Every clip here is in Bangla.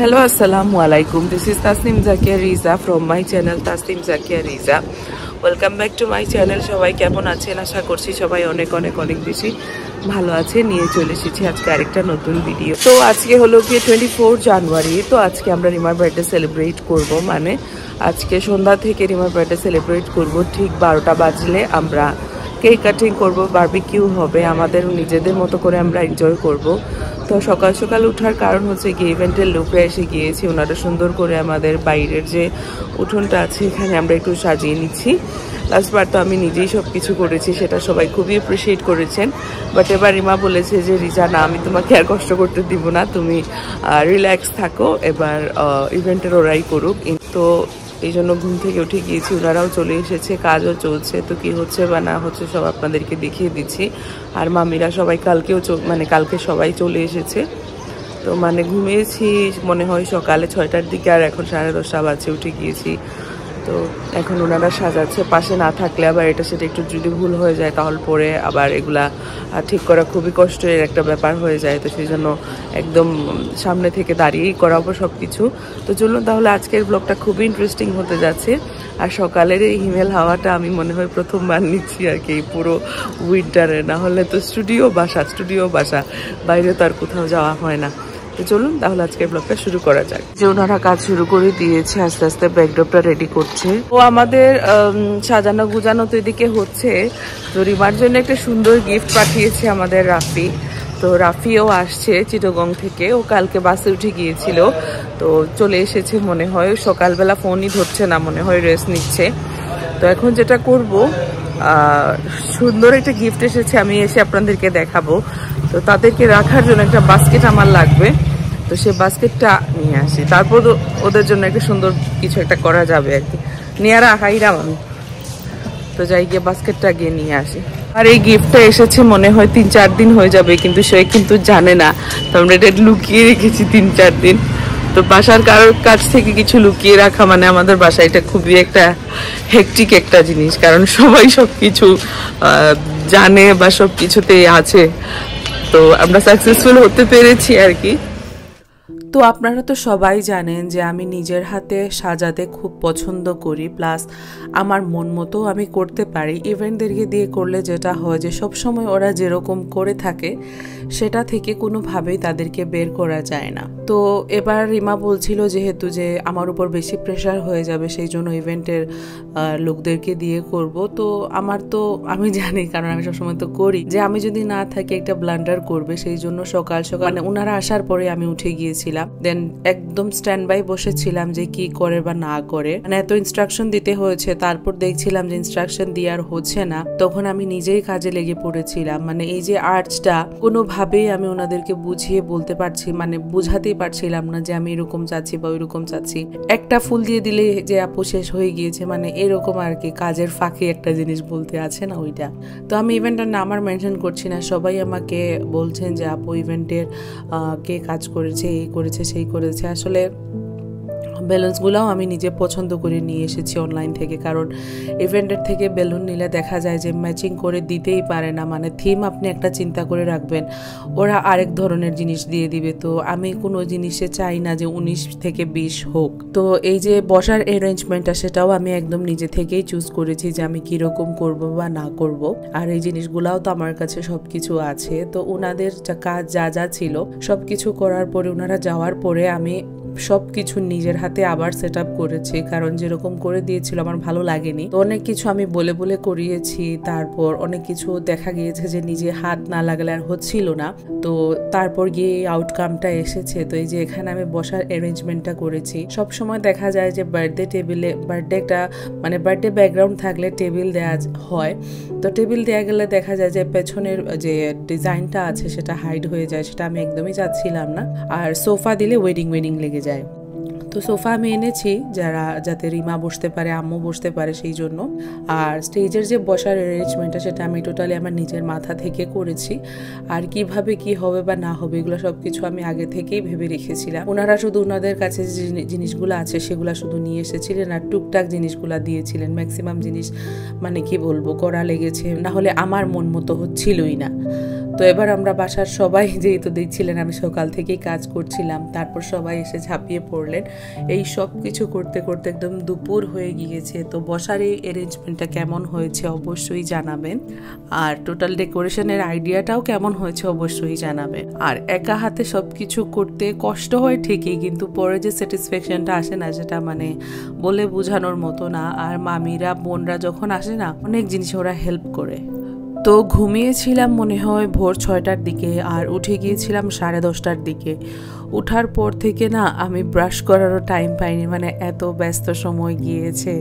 Hello, assalamu alaikum. This is Tasnim Zakia Riza from my channel Tasnim Zakia Riza. Welcome back to my channel. সবাই কেমন আছেন? আশা করছি সবাই অনেক অনেক অনেক বেশি ভালো আছে। নিয়ে চলে এসেছি আজকে আরেকটা নতুন ভিডিও। তো আজকে হলো কি 24 জানুয়ারি। তো আজকে আমরা রিমার বার্থডে সেলিব্রেট করব, মানে আজকে সন্ধ্যা থেকে রিমার বার্থডে সেলিব্রেট করব। ঠিক 12টা বাজলে আমরা কেক কাটিং করব, বারবিকিউ হবে, আমাদের নিজেদের মতো করে আমরা এনজয় করব। তো সকাল সকাল ওঠার কারণ হচ্ছে গিয়ে ইভেন্টের লোকে এসে গিয়েছি, ওনারা সুন্দর করে আমাদের বাইরের যে উঠোনটা আছে এখানে আমরা একটু সাজিয়ে নিচ্ছি। লাস্টবার তো আমি নিজেই সব কিছু করেছি, সেটা সবাই খুবই অ্যাপ্রিসিয়েট করেছেন। বাট এবার রিমা বলেছে যে রিজা না, আমি তোমাকে আর কষ্ট করতে দিব না, তুমি রিল্যাক্স থাকো, এবার ইভেন্টের ওরাই করুক। তো এই জন্য ঘুম থেকে উঠে গিয়েছি, ওনারাও চলে এসেছে, কাজও চলছে। তো কি হচ্ছে বা না হচ্ছে সব আপনাদেরকে দেখিয়ে দিচ্ছি। আর মামিরা সবাই কালকে সবাই চলে এসেছে। তো ঘুমিয়েছি মনে হয় সকালে 6টার দিকে, আর এখন 10:30 বাজে উঠে গিয়েছি। তো এখন ওনারা সাজাচ্ছে, পাশে না থাকলে আবার এটা সেটা একটু যদি ভুল হয়ে যায় তাহলে পরে আবার এগুলা ঠিক করা খুবই কষ্টের একটা ব্যাপার হয়ে যায়। তো সেই জন্য একদম সামনে থেকে দাঁড়িয়েই করাবো সব কিছু। তো চলুন তাহলে আজকের ব্লগটা খুবই ইন্টারেস্টিং হতে যাচ্ছে। আর সকালের এই হিমেল হাওয়াটা আমি মনে হয় প্রথমবার নিচ্ছি আর কি, পুরো উইন্টারে। না হলে তো স্টুডিও বাসা, বাইরে তো আর কোথাও যাওয়া হয় না। তো চলুন তাহলে আজকের ব্লগটা শুরু করা যাক। যে ওনারা কাজ শুরু করে দিয়েছে, আস্তে আস্তে ব্যাকড্রপটা রেডি করছে। ও আমাদের সাজানো গুজানো তো এদিকে হচ্ছে। তো রিমার জন্য একটা সুন্দর গিফট পাঠিয়েছে আমাদের রাফি। তো রাফিও আসছে চিটাগং থেকে, ও কালকে বাসে উঠে গিয়েছিল, তো চলে এসেছে মনে হয়। সকালবেলা ফোনই ধরছে না, মনে হয় রেস্ট নিচ্ছে। তো এখন যেটা করব, সুন্দর একটা গিফট এসেছে, আমি এসে আপনাদেরকে দেখাবো। তো তাদেরকে রাখার জন্য একটা বাস্কেট আমার লাগবে, তো সে বাস্কেটটা নিয়ে আসি, তারপর ওদের জন্য একটা সুন্দর কিছু একটা করা যাবে আর কি। নিয়ে রাখাইরাম আমি, তো যাই গিয়ে বাস্কেটটা গিয়ে নিয়ে আসি। আর এই গিফটটা এসেছে মনে হয় 3-4 দিন হয়ে যাবে, কিন্তু সে কিন্তু জানে না। তো আমরা এটা লুকিয়ে রেখেছি 3-4 দিন। তো বাসার কারোর কাছ থেকে কিছু লুকিয়ে রাখা মানে আমাদের বাসায় এটা খুবই একটা হেকটিক একটা জিনিস, কারণ সবাই সবকিছু জানে বা সব কিছুতেই আছে। তো আমরা সাকসেসফুল হতে পেরেছি আর কি। তো আপনারা তো সবাই জানেন যে আমি নিজের হাতে সাজাতে খুব পছন্দ করি, প্লাস আমার মন মতো আমি করতে পারি। ইভেন্টদেরকে দিয়ে করলে যেটা হয় যে সবসময় ওরা যেরকম করে থাকে সেটা থেকে কোনোভাবেই তাদেরকে বের করা যায় না। তো এবার রিমা বলছিল যেহেতু যে আমার উপর বেশি প্রেশার হয়ে যাবে, সেই জন্য ইভেন্টের লোকদেরকে দিয়ে করব। তো আমি জানি, কারণ আমি সবসময় তো করি, যে আমি যদি না থাকি একটা ব্লান্ডার করবে। সেই জন্য সকাল সকাল ওনারা আসার পরে আমি উঠে গিয়েছিলাম, দেন একদম স্ট্যান্ড বাই বসেছিলাম যে কি করে বা না করে, এত ইনস্ট্রাকশন দিতে হয়েছে। তারপর দেখছিলাম যে ইনস্ট্রাকশন দিয়ে আর হচ্ছে না, তখন আমি নিজেই কাজে লেগে পড়েছিলাম। এই যে আর্টসটা কোনোভাবেই আমি ওনাদেরকে বুঝিয়ে বলতে পারছি, বুঝাতেই পারছিলাম না যে আমি এরকম চাচ্ছি বা ওইরকম চাচ্ছি। একটা ফুল দিয়ে দিলে যে আপু শেষ হয়ে গিয়েছে, এরকম আর কি, কাজের ফাঁকে একটা জিনিস বলতে আছে না, ওইটা। তো আমি ইভেন্টের নাম আর মেনশন করছি না, সবাই আমাকে বলছেন যে আপু ইভেন্টের কে কাজ করেছে, এই করেছে সেই করেছে। আসলে বেলুনসগুলোও আমি নিজে পছন্দ করে নিয়ে এসেছি অনলাইন থেকে, কারণ ইভেন্টের থেকে বেলুন নিলে দেখা যায় যে ম্যাচিং করে দিতেই পারে না। থিম আপনি একটা চিন্তা করে রাখবেন, ওরা আরেক ধরনের জিনিস দিয়ে দিবে। তো আমি কোনো জিনিসে চাই না যে 19 থেকে 20 হোক। তো এই যে বসার অ্যারেঞ্জমেন্টটা, সেটাও আমি একদম নিজে থেকেই চুজ করেছি যে আমি কিরকম করব বা না করব। আর এই জিনিসগুলাও তো আমার কাছে সবকিছু আছে। তো ওনাদের কাজ যা ছিল সবকিছু করার পরে, ওনারা যাওয়ার পরে আমি সবকিছু নিজের হাতে আবার সেট আপ করেছি, কারণ যেরকম করে দিয়েছিল আমার ভালো লাগেনি। তো অনেক কিছু আমি বলে বলে করিয়েছি, তারপর অনেক কিছু দেখা গিয়েছে যে নিজে হাত না লাগলে আর হচ্ছিল না। তো তারপর গিয়ে আউটকামটা এসেছে। তো এই যে এখানে আমি বসার অ্যারেঞ্জমেন্টটা করেছি। সব সময় দেখা যায় যে বার্থডে টেবিলে বার্থডে ব্যাকগ্রাউন্ড থাকলে টেবিল দেওয়া হয়। তো টেবিল দেওয়া গেলে দেখা যায় যে পেছনের যে ডিজাইনটা আছে সেটা হাইড হয়ে যায়, সেটা আমি একদমই চাচ্ছিলাম না। আর সোফা দিলে ওয়েডিং লেগে যায়। তো সোফা আমি এনেছি যাতে রিমা বসতে পারে, আম্মু বসতে পারে, সেই জন্য। আর স্টেজের যে বসার অ্যারেঞ্জমেন্টটা, সেটা আমি টোটালি আমার নিজের মাথা থেকে করেছি। আর কিভাবে কি হবে বা না হবে এগুলো সবকিছু আমি আগে থেকেই ভেবে রেখেছিলাম। ওনারা শুধু ওনাদের কাছে যে জিনিসগুলো আছে সেগুলো শুধু নিয়ে এসেছিলেন, আর টুকটাক জিনিসগুলো দিয়েছিলেন। ম্যাক্সিমাম জিনিস কি বলবো, করা লেগেছে, না হলে আমার মন মতো হচ্ছিলই না। তো এবার আমরা বাসার সবাই, যেহেতু দেখছিলেন আমি সকাল থেকেই কাজ করছিলাম, তারপর সবাই এসে ঝাঁপিয়ে পড়লেন। এই সব কিছু করতে করতে একদম দুপুর হয়ে গিয়েছে। তো বসার এই অ্যারেঞ্জমেন্টটা কেমন হয়েছে অবশ্যই জানাবেন, আর টোটাল ডেকোরেশনের আইডিয়াটাও কেমন হয়েছে অবশ্যই জানাবেন। আর একা হাতে সব কিছু করতে কষ্ট হয় ঠিকই, কিন্তু পরে যে স্যাটিসফ্যাকশনটা আসে না, সেটা মানে বলে বোঝানোর মতো না। আর মামিরা বোনরা যখন আসে না, অনেক জিনিস ওরা হেল্প করে। তো ঘুমিয়েছিলাম মনে হয় ভোর 6টার দিকে, আর উঠে গিয়েছিলাম 10:30টার দিকে। উঠার পর থেকে না আমি ব্রাশ করারও টাইম পাইনি, মানে এত ব্যস্ত সময় গিয়েছে।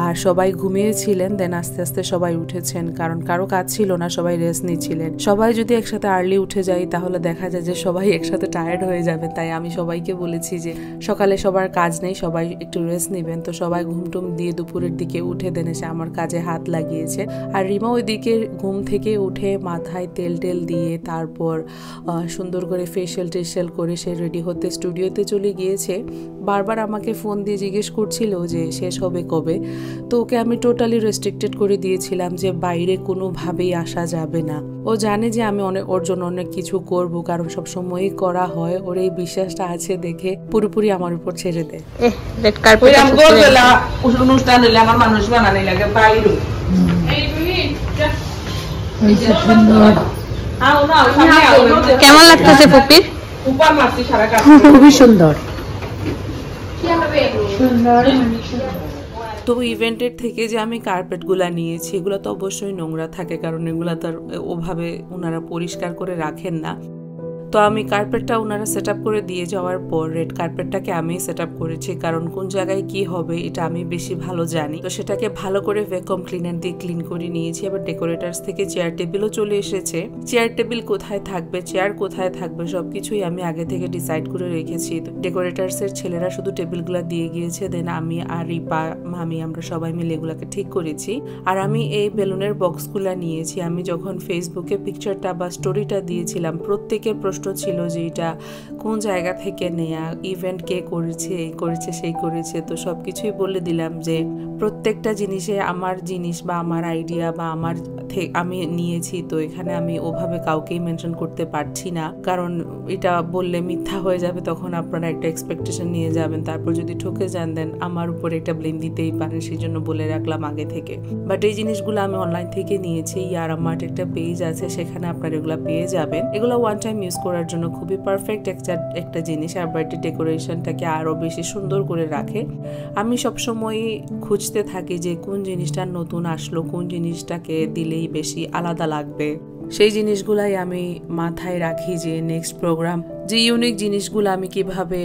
আর সবাই ঘুমিয়েছিলেন, দেন আস্তে আস্তে সবাই উঠেছেন, কারণ কারো কাজ ছিল না, সবাই রেস্ট নিচ্ছিলেন। সবাই যদি একসাথে আর্লি উঠে যাই তাহলে দেখা যায় যে সবাই একসাথে টায়ার্ড হয়ে যাবে। তাই আমি সবাইকে বলেছি যে সকালে সবার কাজ নেই, সবাই একটু রেস্ট নেবেন। তো সবাই ঘুমটুম দিয়ে দুপুরের দিকে উঠে দেন এসে আমার কাজে হাত লাগিয়েছে। আর রিমা ওইদিকে ঘুম থেকে উঠে মাথায় তেল টেল দিয়ে তারপর সুন্দর করে ফেশিয়াল টেশিয়াল করে সে রেডি হতে স্টুডিওতে চলে গিয়েছে। বারবার আমাকে ফোন দিয়ে জিজ্ঞেস করছিল যে শেষ হবে কবে। তো ওকে আমি টোটালি রেস্ট্রিক্টেড করে দিয়েছিলাম যে বাইরে কোনোভাবেই আসা যাবে না। ও জানে যে আমি ওর জন্য অনেক কিছু করব, কারণ সবসময়ই করা হয়। ওর এই বিশ্বাসটা আছে দেখে পুরোপুরি আমার উপর ছেড়ে দেয়। রেড কার্পেট অনুষ্ঠান হলে আমার মানুষ বানানি লাগে বাইরে। কেমন লাগতেছে পুপির? খুবই সুন্দর। তো ইভেন্টের থেকে যে আমি কার্পেটগুলো নিয়েছি, এগুলো তো অবশ্যই নোংরা থাকে, কারণ এগুলো তো ওভাবে ওনারা পরিষ্কার করে রাখেন না। তো আমি কার্পেটটা ওনারা সেট আপ করে দিয়ে যাওয়ার পর রেড কার্পেটটাকে আমি সেট আপ করেছি, কারণ কোন জায়গায় কি হবে এটা আমি বেশি ভালো জানি। তো সেটাকে ভালো করে ভ্যাকুয়াম ক্লিনার দিয়ে ক্লিন করে নিয়েছি। এবার ডেকোরেটার্স থেকে চেয়ার টেবিলও চলে এসেছে। চেয়ার টেবিল কোথায় থাকবে, চেয়ার কোথায় থাকবে, সবকিছুই আমি আগে থেকে ডিসাইড করে রেখেছি। ডেকোরেটার্স এর ছেলেরা শুধু টেবিলগুলো দিয়ে গিয়েছে, দেন আমি আর রিপা মামি আমরা সবাই মিলে এগুলাকে ঠিক করেছি। আর আমি এই বেলুনের বক্সগুলো নিয়েছি। আমি যখন ফেসবুকে পিকচারটা বা স্টোরিটা দিয়েছিলাম, প্রত্যেকের প্রশ্ন ছিল যে এটা কোন জায়গা থেকে নেয়া, ইভেন্ট কে করেছে, এই করেছে সেই করেছে। তো সবকিছুই বলে দিলাম যে প্রত্যেকটা জিনিসে আমার জিনিস বা আমার আইডিয়া বা আমি নিয়েছি। তো এখানে আমি ওভাবে কাউকেই মেনশন করতে পারছি না, কারণ এটা বললে মিথ্যা হয়ে যাবে, তখন আপনারা একটা এক্সপেকটেশন নিয়ে যাবেন, তারপর যদি ঠকে যান দেন আমার উপরে একটা ব্লেম দিতেই পারেন। সেই জন্য বলে রাখলাম আগে থেকে। বাট এই জিনিসগুলো আমি অনলাইন থেকে নিয়েছি। ইয়ারামার্ট একটা পেজ আছে, সেখানে আপনারা এগুলো পেয়ে যাবেন। এগুলো ওয়ান টাইম ইউজ করার জন্য খুবই পারফেক্ট একটা জিনিস, আর বাড়িতে ডেকোরেশনটাকে আরো বেশি সুন্দর করে রাখে। আমি সবসময় খুঁজতে থাকি যে কোন জিনিসটা নতুন আসলো, কোন জিনিসটাকে দিলেই বেশি আলাদা লাগবে। সেই জিনিসগুলাই আমি মাথায় রাখি যে নেক্সট প্রোগ্রাম যে ইউনিক জিনিসগুলো আমি কিভাবে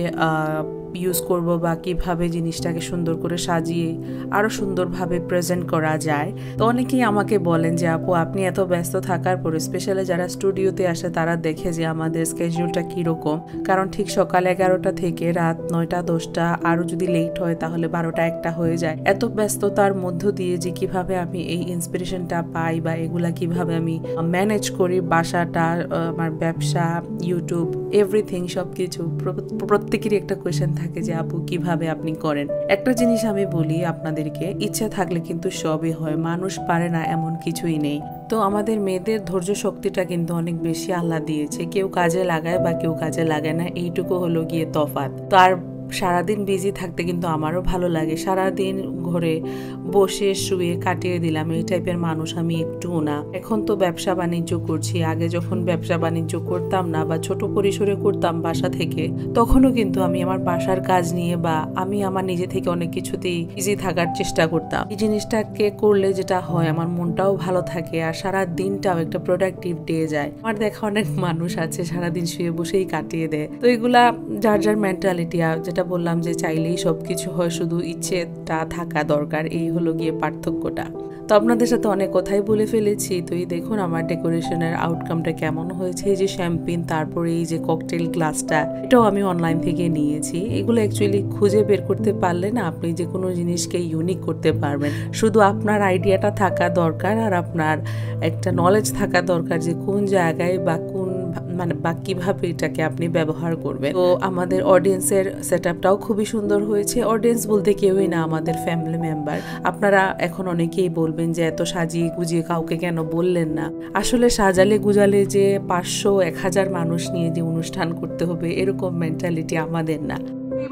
ইউজ করব বা কিভাবে জিনিসটাকে সুন্দর করে সাজিয়ে আরো সুন্দরভাবে প্রেজেন্ট করা যায়। তো অনেকেই আমাকে বলেন যে আপু আপনি এত ব্যস্ত থাকার পরে, স্পেশালি যারা স্টুডিওতে আসে তারা দেখে যে আমাদের স্কেডিউলটা কিরকম, কারণ ঠিক সকাল 11টা থেকে রাত 9টা 10টা, আরো যদি লেট হয় তাহলে 12টা 1টা হয়ে যায়। এত ব্যস্ততার মধ্য দিয়ে যে কিভাবে আমি এই ইন্সপিরেশনটা পাই বা এগুলা কিভাবে আমি ম্যানেজ করি, বাসাটা, আমার ব্যবসা, ইউটিউব, এভরিথিং সবকিছু, প্রত্যেকেরই একটা কোয়েশ্চেন থাকে যে আপু কিভাবে আপনি করেন। একটা জিনিস আমি বলি আপনাদেরকে, ইচ্ছা থাকলে কিন্তু সবই হয়, মানুষ পারে না এমন কিছুই নেই। তো আমাদের মেয়েদের ধৈর্য শক্তিটা কিন্তু অনেক বেশি আল্লাহ দিয়েছে, কেউ কাজে লাগায় বা কেউ কাজে লাগায় না, এইটুকু হলো গিয়ে তফাৎ। তো আর সারাদিন বিজি থাকতে কিন্তু আমারও ভালো লাগে। সারাদিন ঘরে বসে শুয়ে কাটিয়ে দিলাম, এই টাইপের মানুষ আমি একটুও না। এখন তো ব্যবসা বাণিজ্য করছি, আগে যখন ব্যবসা বাণিজ্য করতাম না বা ছোট পরিসরে করতাম বাসা থেকে, তখনও কিন্তু আমি আমার বাসার কাজ নিয়ে বা আমি আমার নিজে থেকে অনেক কিছুতেই বিজি থাকার চেষ্টা করতাম। এই জিনিসটাকে করলে যেটা হয়, আমার মনটাও ভালো থাকে আর সারা দিনটাও একটা প্রোডাক্টিভ ডে যায়। আমার দেখা অনেক মানুষ আছে সারাদিন শুয়ে বসেই কাটিয়ে দেয়। তো এগুলা যার যার মেন্টালিটি, যেটা বললাম যে চাইলেই সবকিছু হয়, শুধু ইচ্ছেটা থাকা দরকার, এই হলো গিয়ে পার্থক্যটা। তো আপনাদের সাথে অনেক কথাই বলে ফেলেছি। তো এই দেখুন আমার ডেকোরেশনের আউটকামটা কেমন হয়েছে। এই যে শ্যাম্পেন, তারপরে এই যে ককটেল গ্লাসটা, এটাও আমি অনলাইন থেকে নিয়েছি। এগুলো অ্যাকচুয়ালি খুঁজে বের করতে পারলে না আপনি যে কোনো জিনিসকে ইউনিক করতে পারবেন। শুধু আপনার আইডিয়াটা থাকা দরকার আর আপনার একটা নলেজ থাকা দরকার যে কোন জায়গায় বা কোন মানে কিভাবে এটাকে আপনি ব্যবহার করবেন। তো আমাদের অডিয়েন্সের সেটআপটাও খুবই সুন্দর হয়েছে। অডিয়েন্স বলতে কেউই না, আমাদের ফ্যামিলি মেম্বার। আপনারা এখন অনেকেই বলবেন যে এত সাজিয়ে গুজিয়ে কাউকে কেন বললেন না। আসলে সাজালে গুজালে যে 500-1000 মানুষ নিয়ে যে অনুষ্ঠান করতে হবে এরকম মেন্টালিটি আমাদের না।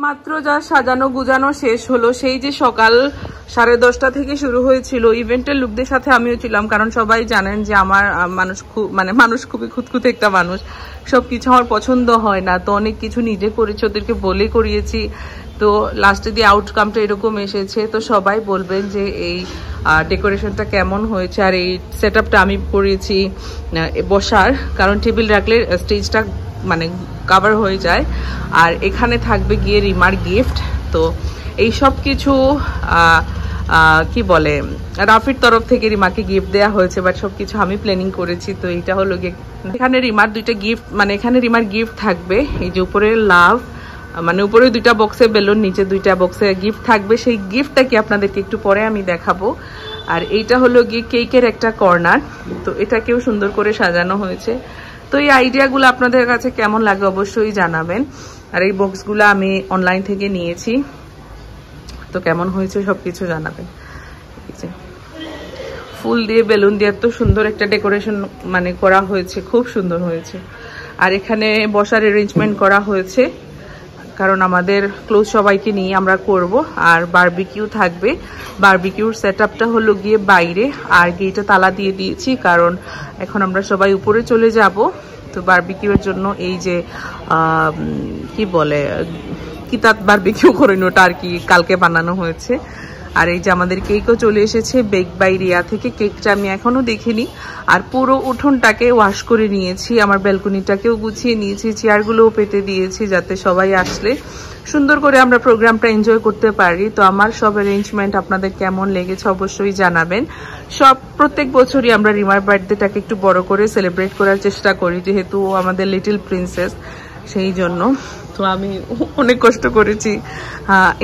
মাত্র যা সাজানো গুজানো শেষ হলো, সেই যে সকাল 10:30 থেকে শুরু হয়েছিল ইভেন্টের লোকদের সাথে আমিও ছিলাম, কারণ সবাই জানেন যে আমার মানুষ খুবই খুঁতখুঁতে একটা মানুষ, সবকিছু আমার পছন্দ হয় না, তো অনেক কিছু নিজে করেছি, ওদেরকে বলে করিয়েছি। তো লাস্টে দিয়ে আউটকামটা এরকম এসেছে। তো সবাই বলবেন যে এই ডেকোরেশনটা কেমন হয়েছে। আর এই সেটআপটা আমি করেছি বসার, কারণ টেবিল রাখলে স্টেজটা মানে কভার হয়ে যায়। আর এখানে থাকবে গিয়ে রিমার গিফট। তো এই সব কিছু কি বলে রাফির তরফ থেকে রিমাকে গিফট দেওয়া হয়েছে, বাট সবকিছু আমি প্ল্যানিং করেছি। তো এইটা হলো গিয়ে এখানে রিমার দুইটা গিফট, মানে এখানে রিমার গিফট থাকবে। এই যে উপরে লাভ, মানে উপরে 2টা বক্সে বেলুন, নিচে 2টা বক্সে গিফট থাকবে। সেই গিফটটা কি আপনাদেরকে একটু পরে আমি দেখাবো। আর এইটা হলো গিয়ে কেকের একটা কর্নার, তো এটাকেও সুন্দর করে সাজানো হয়েছে। তো এই আইডিয়াগুলো আপনাদের কাছে কেমন লাগে অবশ্যই জানাবেন। আর এই বক্সগুলো আমি অনলাইন থেকে নিয়েছি, তো কেমন হয়েছে সবকিছু জানাবেন। ফুল দিয়ে বেলুন দিয়ে এত সুন্দর একটা ডেকোরেশন মানে করা হয়েছে, খুব সুন্দর হয়েছে। আর এখানে বসার অ্যারেঞ্জমেন্ট করা হয়েছে, কারণ আমাদের ক্লোজ সবাইকে নিয়ে আমরা করব। আর বারবিকিউ থাকবে। বারবিকিউর সেটআপটা হলো গিয়ে বাইরে, আর গেটে তালা দিয়ে দিয়েছি, কারণ এখন আমরা সবাই উপরে চলে যাব। তো বারবিকিউর জন্য এই যে কি বলে কিতাব বারবিকিউ করেন, ওটা আর কি কালকে বানানো হয়েছে। আর এই যে আমাদের কেকও চলে এসেছে বেক বাই রিয়া থেকে। কেকটা আমি এখনো দেখিনি। আর পুরো উঠোনটাকে ওয়াশ করে নিয়েছি, আমার ব্যালকনিটাকেও গুছিয়ে নিয়েছি, চেয়ারগুলোও পেতে দিয়েছি, যাতে সবাই আসলে সুন্দর করে আমরা প্রোগ্রামটা এনজয় করতে পারি। তো আমার সব অ্যারেঞ্জমেন্ট আপনাদের কেমন লেগেছে অবশ্যই জানাবেন। প্রত্যেক বছরই আমরা রিমার বার্থডেটাকে একটু বড় করে সেলিব্রেট করার চেষ্টা করি, যেহেতু আমাদের লিটল প্রিন্সেস, সেই জন্য। তো আমি অনেক কষ্ট করেছি,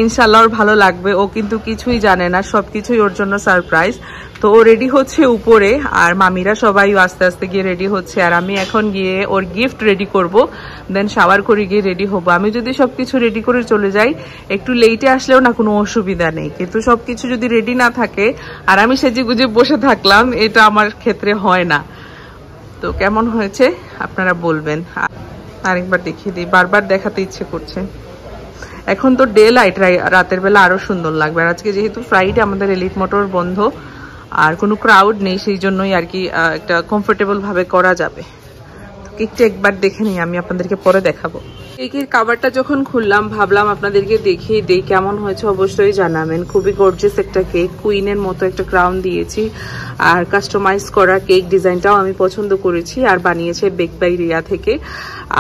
ইনশাল্লাহ ওর ভালো লাগবে। ও কিন্তু কিছুই জানে না, সবকিছুই ওর জন্য সারপ্রাইজ। তো ও রেডি হচ্ছে উপরে, আর মামিরা সবাই আস্তে আস্তে গিয়ে রেডি হচ্ছে। আর আমি এখন গিয়ে ওর গিফট রেডি করব, দেন শাওয়ার করে গিয়ে রেডি হবো। আমি যদি সবকিছু রেডি করে চলে যাই, একটু লেটে আসলেও না কোনো অসুবিধা নেই, কিন্তু সবকিছু যদি রেডি না থাকে আর আমি সেজে গুজে বসে থাকলাম, এটা আমার ক্ষেত্রে হয় না। তো কেমন হয়েছে আপনারা বলবেন। আরেকবার দেখিয়ে দিই, বারবার দেখাতে ইচ্ছে করছে। এখন তো ডে লাইট, রাতের বেলা আরো সুন্দর লাগবে। আর আজকে যেহেতু ফ্রাইডে, আমাদের এলিট মোটর বন্ধ আর কোনো ক্রাউড নেই, সেই জন্যই আর কি একটা কমফোর্টেবল ভাবে করা যাবে। কেকটা একবার দেখে নিই, আমি আপনাদেরকে পরে দেখাবো। কেকের কাভারটা যখন খুললাম, ভাবলাম আপনাদেরকে দেখিয়ে দিই কেমন হয়েছে, অবশ্যই জানাবেন। খুবই গর্জিয়াস একটা কেক, কুইনের মতো একটা ক্রাউন দিয়েছি। আর কাস্টমাইজ করা কেক ডিজাইনটাও আমি পছন্দ করেছি, আর বানিয়েছে বেক বাই রিয়া থেকে।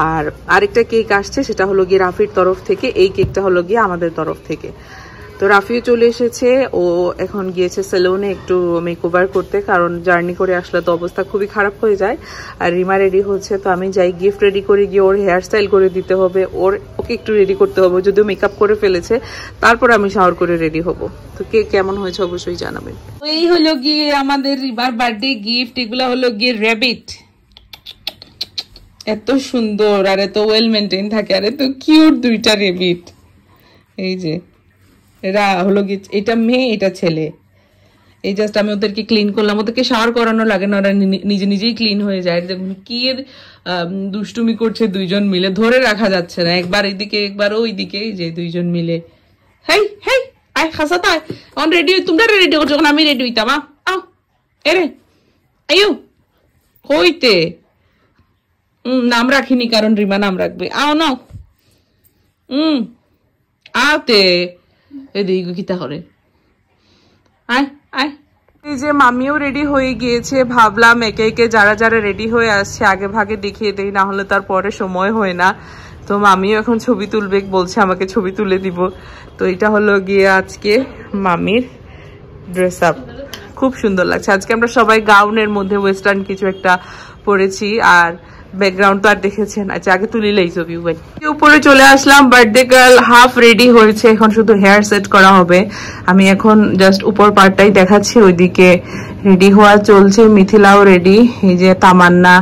আর আরেকটা কেক আসছে, সেটা হলো গিয়ে রাফির তরফ থেকে। এই কেকটা হলো গিয়ে আমাদের তরফ থেকে। তো রাফিও চলে এসেছে, ও এখন গিয়েছে সেলুনে একটু মেকওভার করতে, কারণ জার্নি করে আসলে তো অবস্থা খুবই খারাপ হয়ে যায়। আর রিমা রেডি হচ্ছে, তো আমি যাই গিফট রেডি করে গিয়ে ওর হেয়ার স্টাইল করে দিতে হবে, ওকে একটু রেডি করতে হবে, যদিও মেকআপ করে ফেলেছে, তারপর আমি শাওয়ার করে রেডি হব। তো কে কেমন হয়েছে অবশ্যই জানাবেন। এই হলো গিয়ে আমাদের রিমার বার্থডে গিফট। এগুলো হলো গিয়ে র্যাবিট, এত সুন্দর আর এত ওয়েল মেনটেন থাকে, আর এত কিউট দুইটা র্যাবিট। এই যে এরা হলো গিয়ে, এটা মেয়ে এটা ছেলে। এই জাস্ট আমি ওদেরকে ক্লিন করলাম, ওদেরকে শাওয়ার করানো লাগে না, ওরা নিজে নিজেই ক্লিন হয়ে যায়। দেখুন কি দুষ্টুমি করছে দুইজন মিলে, ধরে রাখা যাচ্ছে না, একবার এইদিকে একবার ওইদিকে, যে দুইজন মিলে। হেই হেই আয় খাসা তাই অন রেডি, তোমরা রেডি করছো, যখন আমি রেডি হইতাম। আও এরে আইও হইতে নাম রাখিনি, কারণ রিমা নাম রাখবে। আও নাও আতে এদিকে কিতা করে। আয় আয়। এই যে মামিও রেডি হয়ে গিয়েছে, ভাবলাম একে একে যারা যারা রেডি হয়ে আসছে আগে ভাগে দেখিয়ে দেই, না হলে তার পরে সময় হয় না। তো মামিও এখন ছবি তুলবে, বলছে আমাকে ছবি তুলে দিব। তো এটা হলো গিয়ে আজকে মামির ড্রেস আপ, খুব সুন্দর লাগছে। আজকে আমরা সবাই গাউনের মধ্যে ওয়েস্টার্ন কিছু একটা পরেছি, আর ব্যাকগ্রাউন্ড তো আর দেখেছেন। আচ্ছা আগে তুলিলেই ছবি। উপরে চলে আসলাম, বার্থডে গার্ল হাফ রেডি হয়েছে, এখন শুধু হেয়ার সেট করা হবে। আমি এখন জাস্ট উপর পার্টটাই দেখাচ্ছি, ওইদিকে রেডি হওয়া চলছে। মিথিলাও রেডি, এই যে তামান্না,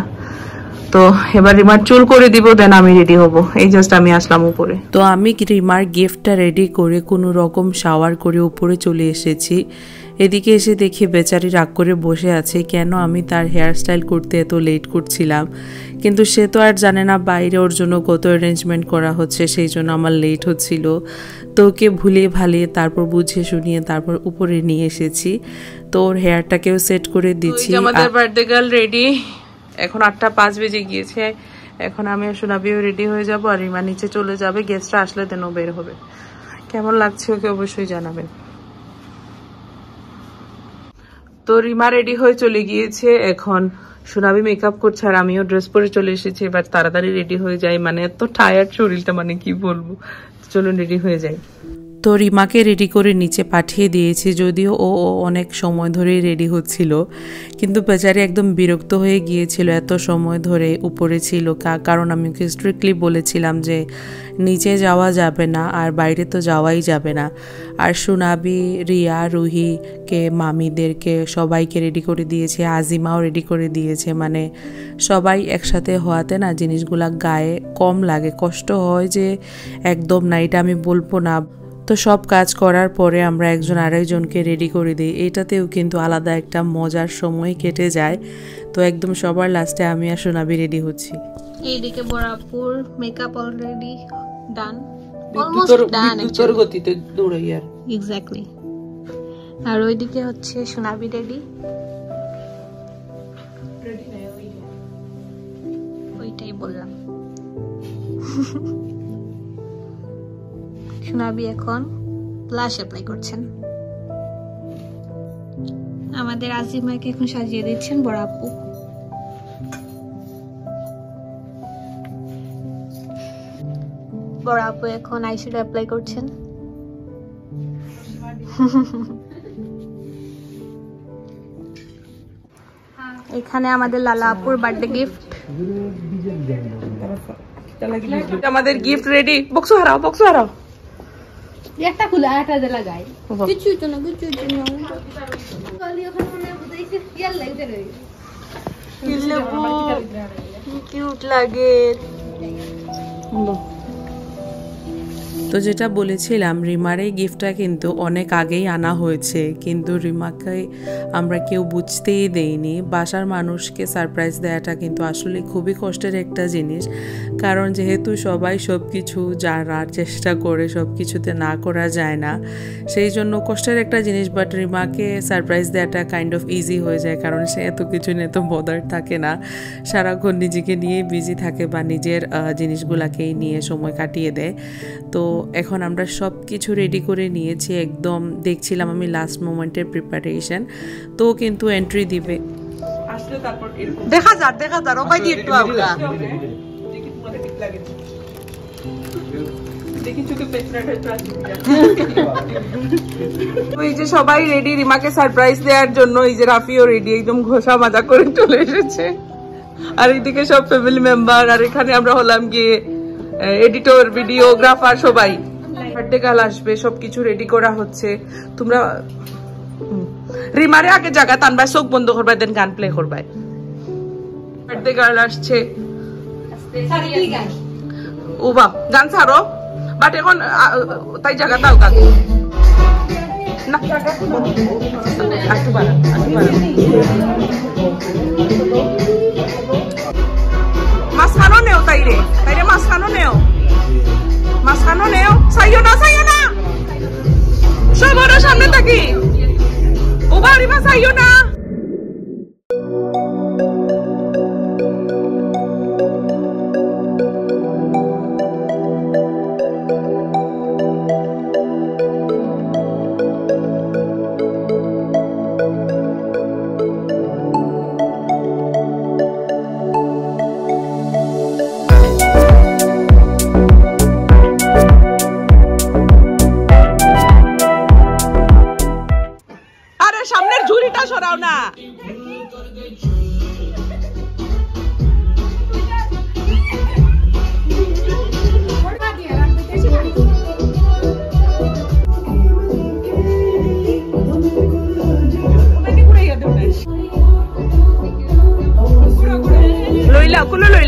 তো এবার রিমার চুল করে দিব, দেন আমি রেডি হব। এই জাস্ট আমি আসলাম উপরে। তো আমি রিমার গিফটটা রেডি করে কোনো রকম শাওয়ার করে উপরে চলে এসেছি। এদিকে এসে দেখি বেচারি রাগ করে বসে আছে কেন আমি তার হেয়ার স্টাইল করতে এত লেট করছিলাম, কিন্তু সে তো আর জানে না বাইরে ওর জন্য কত অ্যারেঞ্জমেন্ট করা হচ্ছে, সেই জন্য আমার লেট হচ্ছিল। তো ওকে ভুলিয়ে ভালিয়ে তারপর বুঝিয়ে শুনিয়ে তারপর উপরে নিয়ে এসেছি। তো ওর হেয়ারটাকেও সেট করে দিচ্ছি। আমাদের বার্থডে গার্ল রেডি, এখন 8:05 বেজে গিয়েছে। এখন আমি সোনাবিও রেডি হয়ে যাব আর রিমা নিচে চলে যাবে, গেস্টরা আসলে দেন ও বের হবে। কেমন লাগছে ওকে অবশ্যই জানাবেন। তো রিমা রেডি হয়ে চলে গিয়েছে, এখন সোনাবি মেকআপ করছে আর আমিও ড্রেস পরে চলে এসেছি। এবার তাড়াতাড়ি রেডি হয়ে যাই, মানে এত টায়ার্ড শরীরটা, মানে কি বলবো। চলুন রেডি হয়ে যাই। তো রিমাকে রেডি করে নিচে পাঠিয়ে দিয়েছি, যদিও ও অনেক সময় ধরেই রেডি হচ্ছিল, কিন্তু বেচারি একদম বিরক্ত হয়ে গিয়েছিল এত সময় ধরে উপরে ছিল। কারণ আমি ওকে স্ট্রিক্টলি বলেছিলাম যে নিচে যাওয়া যাবে না আর বাইরে তো যাওয়াই যাবে না। আর সোনাবি, রিয়া, রুহিকে, মামিদেরকে সবাইকে রেডি করে দিয়েছে, আজিমাও রেডি করে দিয়েছে। মানে সবাই একসাথে হওয়াতে না জিনিসগুলা গায়ে কম লাগে, কষ্ট হয় যে একদম না, এটা আমি বলবো না। তো সব কাজ করার পরে আমরা একজন আরেকজনকে রেডি করে দিই, এটাতেও কিন্তু আলাদা একটা মজার সময় কেটে যায়। তো একদম সবার লাস্টে আমি আর সোনাবি রেডি হচ্ছি। এইদিকে বরাপুর makeup already done, almost done, বিদ্যুতের গতিতে দৌড়াই আর এক্স্যাক্টলি। আর ওইদিকে হচ্ছে সোনাবি রেডি, ওইটাই বললাম। সোনাবি এখন ব্লাশ অ্যাপ্লাই করছেন, আমাদের আজিমাকে এখন সাজিয়ে দিচ্ছেন বড় আপু। বড় আপু এখন আইশ্যাডো অ্যাপ্লাই করছেন। এখানে আমাদের লালা আপুর বার্থডে গিফট, আমাদের গিফট রেডি। বক্স হারাও, বক্স হারাও। একটা খুলে আরেকটা দে লাগাই, কিছু তো না, কিছু তো না। খালি ওখানে মনে বুঝাইছে ইয়ার লাগতে রে, কি কিউট লাগে। তো যেটা বলেছিলাম, রিমার এই গিফটটা কিন্তু অনেক আগেই আনা হয়েছে, কিন্তু রিমাকে আমরা কেউ বুঝতেই দেইনি। বাসার মানুষকে সারপ্রাইজ দেওয়াটা কিন্তু আসলে খুবই কষ্টের একটা জিনিস, কারণ যেহেতু সবাই সব কিছু জানার চেষ্টা করে, সব কিছুতে না করা যায় না, সেই জন্য কষ্টের একটা জিনিস। বাট রিমাকে সারপ্রাইজ দেওয়াটা কাইন্ড অফ ইজি হয়ে যায়, কারণ সে এত কিছু নিয়ে তো বদার থাকে না, সারাক্ষণ নিজেকে নিয়ে বিজি থাকে বা নিজের জিনিসগুলাকেই নিয়ে সময় কাটিয়ে দেয়। তো এখন আমরা সব কিছু রেডি করে নিয়েছি, একদম দেখছিলাম আমি লাস্ট মোমেন্টের প্রিপারেশন। তো কিন্তু এন্ট্রি দিবে, দেখা যাক, দেখা যাক ওপাই দিয়ে একটু আমরা এই যে সবাই রেডি রিমাকে সারপ্রাইজ দেওয়ার জন্য। এই যে রাফিও রেডি, একদম ঘোষা মাজা করে চলে এসেছে। আর এইদিকে সব ফ্যামিলি মেম্বার, আর এখানে আমরা হলাম গিয়ে এডিটর, ভিডিওগ্রাফার, সবাই। বার্থডে গার্ল আসবে, সবকিছু রেডি করা হচ্ছে। তোমরা রিমারে আগে জায়গা টানবাই, চোখ বন্ধ করবাই, দেন গান প্লে করবাই। বার্থডে গার্ল আসছে, ও বাপ গান ছাড়ো, বাট এখন তাই জায়গা দাও গান না, একটু বাড়ান, একটু বাড়ান। মাঝখানো নেও, তাইরে তাইরে মাঝখানো নেও, মাঝখানো নেও। চাইও না, চাইও না, সবার সামনে থাকি। ও বাড়িমা চাইও না। সামনের ঝুড়িটা সরাও না।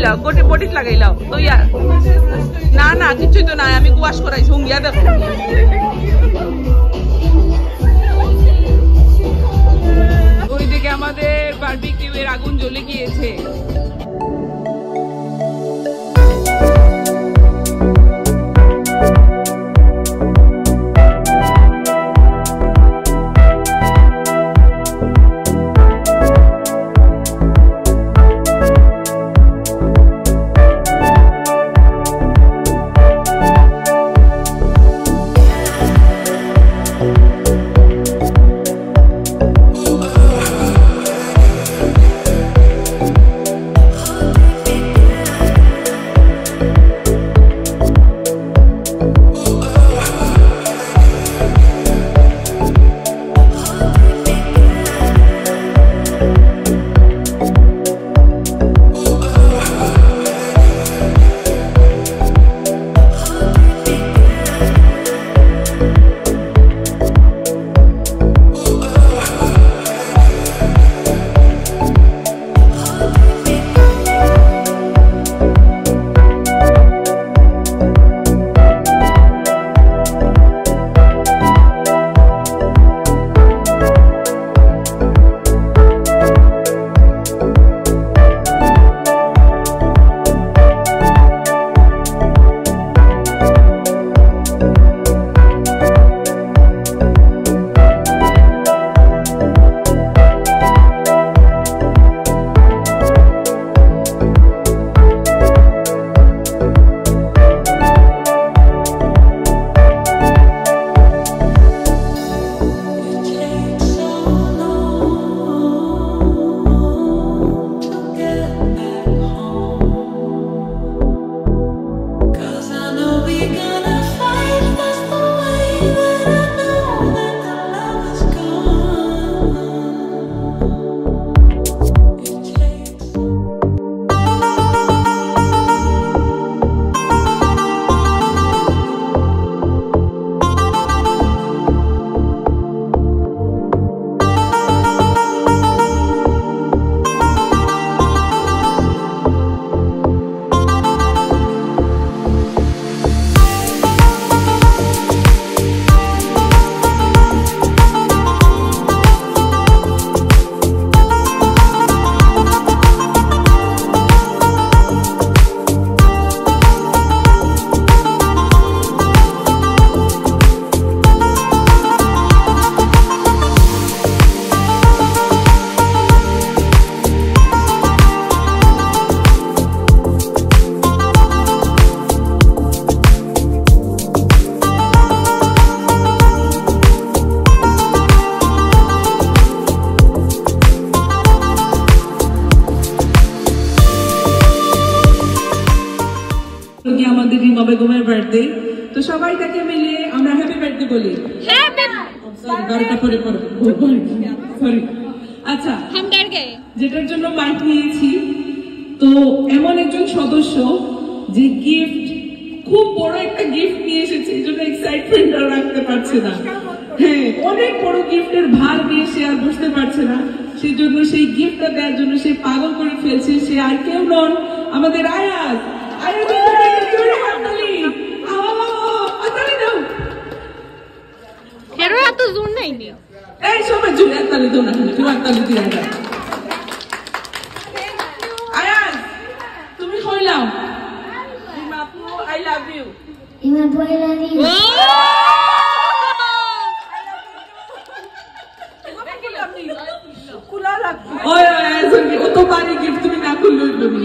লাগাইলাও, গোটে বডিত লাগাইলাও তো ইয়া না না কিছুই তো নাই, আমি ওয়াশ করাইছি হুঙ্গিয়া দেখো। ওইদিকে আমাদের বারবিকিউ এর আগুন জ্বলে গিয়েছে। আমাদের রিমা বেগমের বার্থডে, তো সবাই তাকে মিলে আমরা হ্যাপি বার্থডে বলি। সরি, আচ্ছা যেটার জন্য মাইক নিয়েছি, তো এমন একজন সদস্য যে গিফট, খুব বড় একটা গিফট নিয়ে এসেছে, এই জন্য এক্সাইটমেন্ট আর রাখতে পারছে না। হ্যাঁ, অনেক বড় গিফটের ভার নিয়ে সে আর বসতে পারছে না, সেই জন্য সেই গিফটটা দেওয়ার জন্য সে পাগল করে ফেলছে। সে আর কেউ নন, আমাদের আয়াজ। সবাই জুড়ে হাততালি দাও না, তুমি হাততালি দিয়ে দাও। আয়াজ তুমি কইলাও রিমাপু আই লাভ ইউ। রিমাপু আই লাভ ইউ। কুলা লাগবে। ওই আয়াজ কত বাড়ি গিফট তুমি না খুললেই তুমি।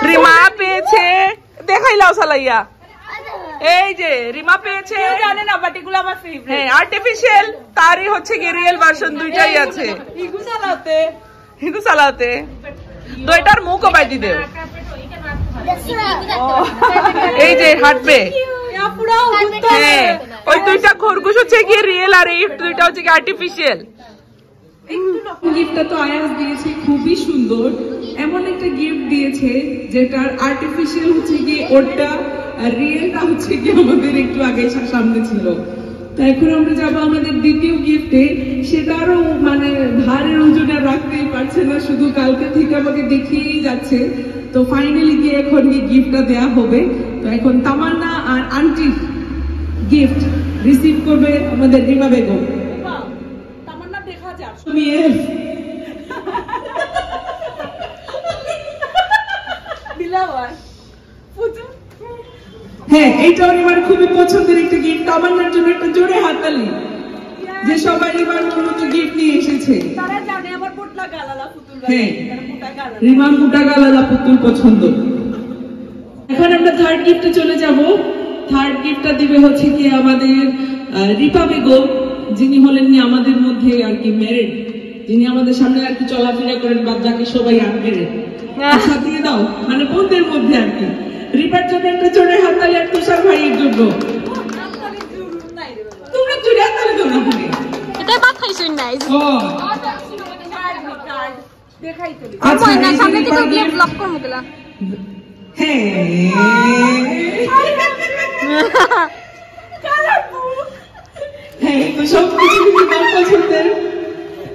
রিমা পেয়েছে, দেখাইলাও সালাইয়া। এই যে রিমা পেয়েছে, জানে না বাট এগুলো আমার ফেভারিট। হ্যাঁ, আর্টিফিশিয়াল তারই হচ্ছে কি রিয়েল ভার্সন, দুইটাই আছে। হিগু সালাতে তো এটার মুখ বাজি দেও। এই যে হাঁটবে, হ্যাঁ ওই দুইটা খরগোশ হচ্ছে কি রিয়েল আর এই দুইটা হচ্ছে কি আর্টিফিশিয়াল। গিফটটা তো আয়াস দিয়েছে, খুবই সুন্দর। এমন একটা গিফট দিয়েছে যেটার আর্টিফিশিয়াল হচ্ছে কি ওটা, আর রিয়েলটা হচ্ছে কি আমাদের একটু আগে সামনে ছিল। তো এখন আমরা যাবো আমাদের দ্বিতীয় গিফটে, সেটারও মানে ভারের ওজনে রাখতেই পারছে না, শুধু কালকে থেকে আমাকে দেখিয়েই যাচ্ছে। তো ফাইনালি গিয়ে এখন গিফটটা দেওয়া হবে। তো এখন তামান্না আর আন্টি গিফট রিসিভ করবে আমাদের রিমা বেগম। তামান্না দেখা যাক হ্যাঁ, এইটাও রিমার খুবই পছন্দের একটা গিফট। তামান্নার জন্য একটা জোরে হাততালি, যে সবাই রিমার মতো গিফট নিয়ে এসেছে। তারা জানে আবার পোটলা গালালা পুতুল, হ্যাঁ রিমার মোটা গালালা পুতুল পছন্দ। এখন আমরা থার্ড গিফটে চলে যাব। থার্ড গিফটটা দিবে হচ্ছে কি আমাদের রিপা বেগম, যিনি হলেন আমাদের মধ্যে আর কি ম্যারিড, যিনি আমাদের সামনে আর কি চলাফেরা করেন, বাদ বাকি সবাই আনমেরিড। দিয়ে দাও মানে বোনদের মধ্যে আর কি। রিপার জন্য একটা জোরে হাততালি, আর তুষার ভাইয়ের জন্য তুমি জোরে হাততালি দাও না। এটা বাদ খাইছই নাই। ও দেখাই তো আচ্ছা, না সামনে থেকে গিয়ে ব্লক করব গলা। হ্যাঁ হ্যাঁ, তো সব কিছু পছন্দের।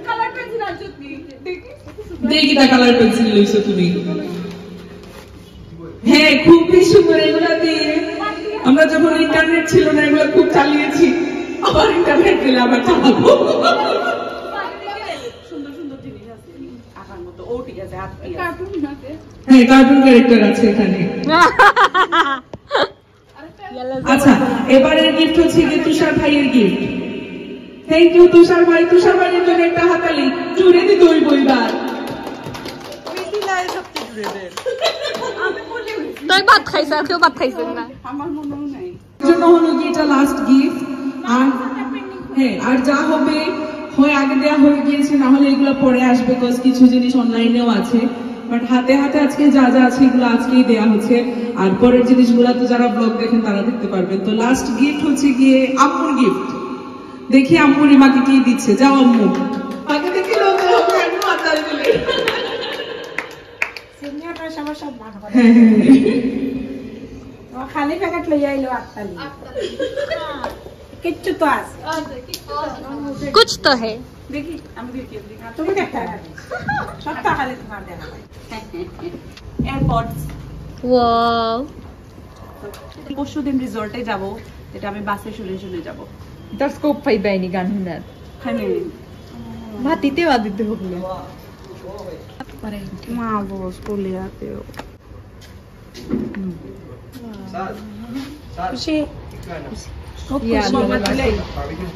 কালার পেন্সিল আছে দেখি তা কালার পেন্সিল লইছো তুমি। হ্যাঁ খুবই সুন্দর। এগুলা দিয়ে আমরা যখন ইন্টারনেট ছিল না এগুলো খুব চালিয়েছি, আবার ইন্টারনেট পেলে আবার চালাবো। সুন্দর সুন্দর জিনিস আছে আঁকার মতো। ও ঠিক আছে, কার্টুন আছে। হ্যাঁ কার্টুন ক্যারেক্টার আছে এখানে। আচ্ছা, এবারের গিফট হচ্ছে কি তুষার ভাইয়ের গিফট। থ্যাংক ইউ তুষার ভাই। তুষার ভাইয়ের জন্য একটা হাতালি জুড়ে দিতে ওই বইবার। তুই ভাত খাইছ আর কেউ ভাত খাইছেন না, আমার মনেও নাই। জন্য হলো কি এটা লাস্ট গিফট। আর হ্যাঁ, আর যা হবে হয় আগে দেওয়া হয়ে গিয়েছে, না হলে এগুলো পরে আসবে, বিকজ কিছু জিনিস অনলাইনেও আছে। বাট হাতে হাতে আজকে যা যা আছে এগুলো আজকেই দেওয়া হচ্ছে, আর পরের জিনিসগুলো তো যারা ব্লগ দেখেন তারা দেখতে পারবেন। তো লাস্ট গিফট হচ্ছে গিয়ে আম্মুর গিফট। দেখি আম্মু রিমাকে কি দিচ্ছে। যাও আম্মু, আগে দেখি খালি প্যাকেট লই আইলো আটটালি কিচ্ছু তো আছে कुछ तो है। দেখি আমি দেখি তুমি দেখা সবটা খালি তোমার দেখা ভাই এয়ারপডস। ওয়াও, পরশুদিন রিসর্টে যাব, যেটা আমি বাসে শুনে শুনে যাব। তার স্কোপ পাইবাইনি গান শুনার হ্যাঁ ভাতিতে বাদিতে হবে মা বস বলে আতে খুশি।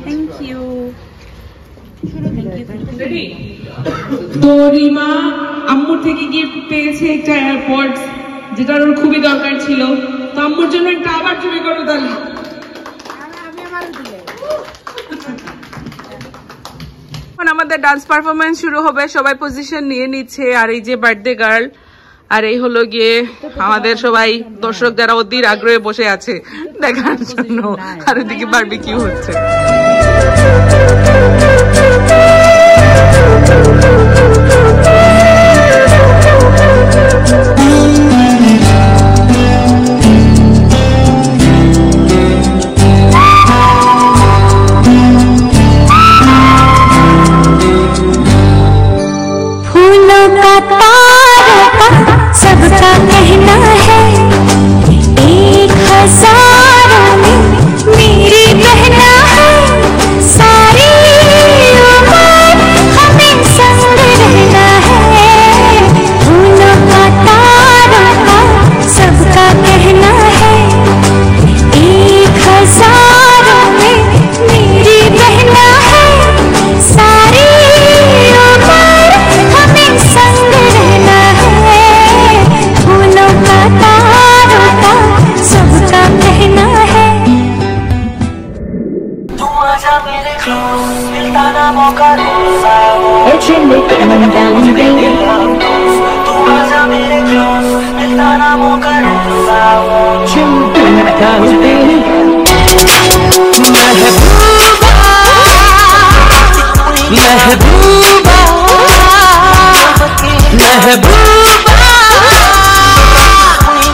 Thank you. তো রিমা আম্মুর থেকে গিফট পেয়েছে একটা এয়ারপডস, যেটার ওর খুবই দরকার ছিল। তো আম্মুর জন্য একটা আবার চুরি করো তাহলে। এখন আমাদের ডান্স পারফরমেন্স শুরু হবে। সবাই পজিশন নিয়ে নিচ্ছে। আর এই যে বার্থডে গার্ল, আর এই হলো গিয়ে আমাদের সবাই দর্শক যারা অধীর আগ্রহে বসে আছে দেখার জন্য। আর এদিকে বারবিকিউ হচ্ছে। सबका कहना है 1000 में मेरी बहना है, सारी उम्र हमें संग रहना है। फूलों का तारों का सबका कहना है 1000 में मेरी बहना है, सारी उम्र हमें संग रहना है। फूलों का तारों का सबका कहना है। तू आजा मेरे क्लोज, मिलता ना मौका दूसरा वो। तू आजा मेरे क्लोज, मिलता ना मौका दूसरा वो। महबूबा महबूबा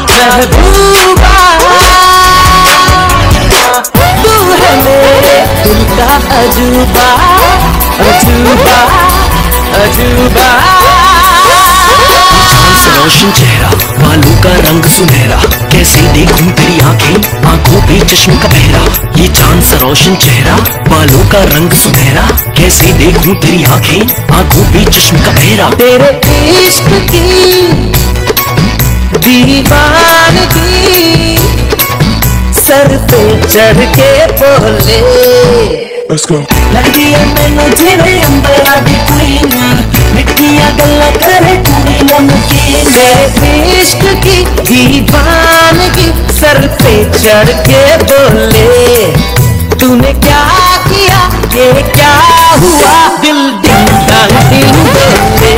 महबूबा तू है मेरे दिल का अजूबा अजूबा अजूबा रोशन चेहरा बालों का रंग सुनहरा कैसे देखूं तेरी आंखें आंखों पे चश्मे का पहरा ये चांद सा रोशन चेहरा बालों का रंग सुनहरा कैसे देखूं तेरी आंखें आंखों पे चश्मे का पहरा तेरे इश्क की दीवानगी सर पे चढ़ के बोले Let's go. लगदी है मैनू जिवे अंबरा दी क्वीन मिठियां गल्लां करे कुड़ी नमकीन मेरे इश्क की दीवानगी सर पे चढ़ के बोले तूने क्या किया ये क्या हुआ दिल डिंग डांग डिंग डोले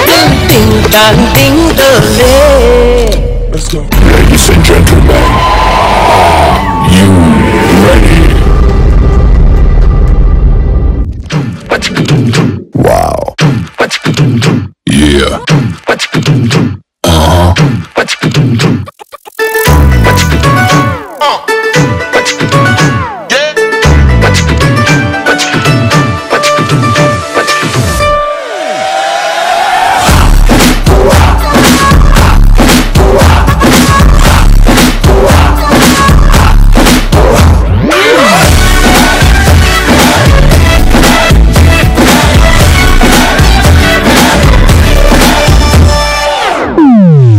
दिल डिंग डांग डिंग डोले Let's go. Ladies and gentlemen, you ready? Wow. Yeah.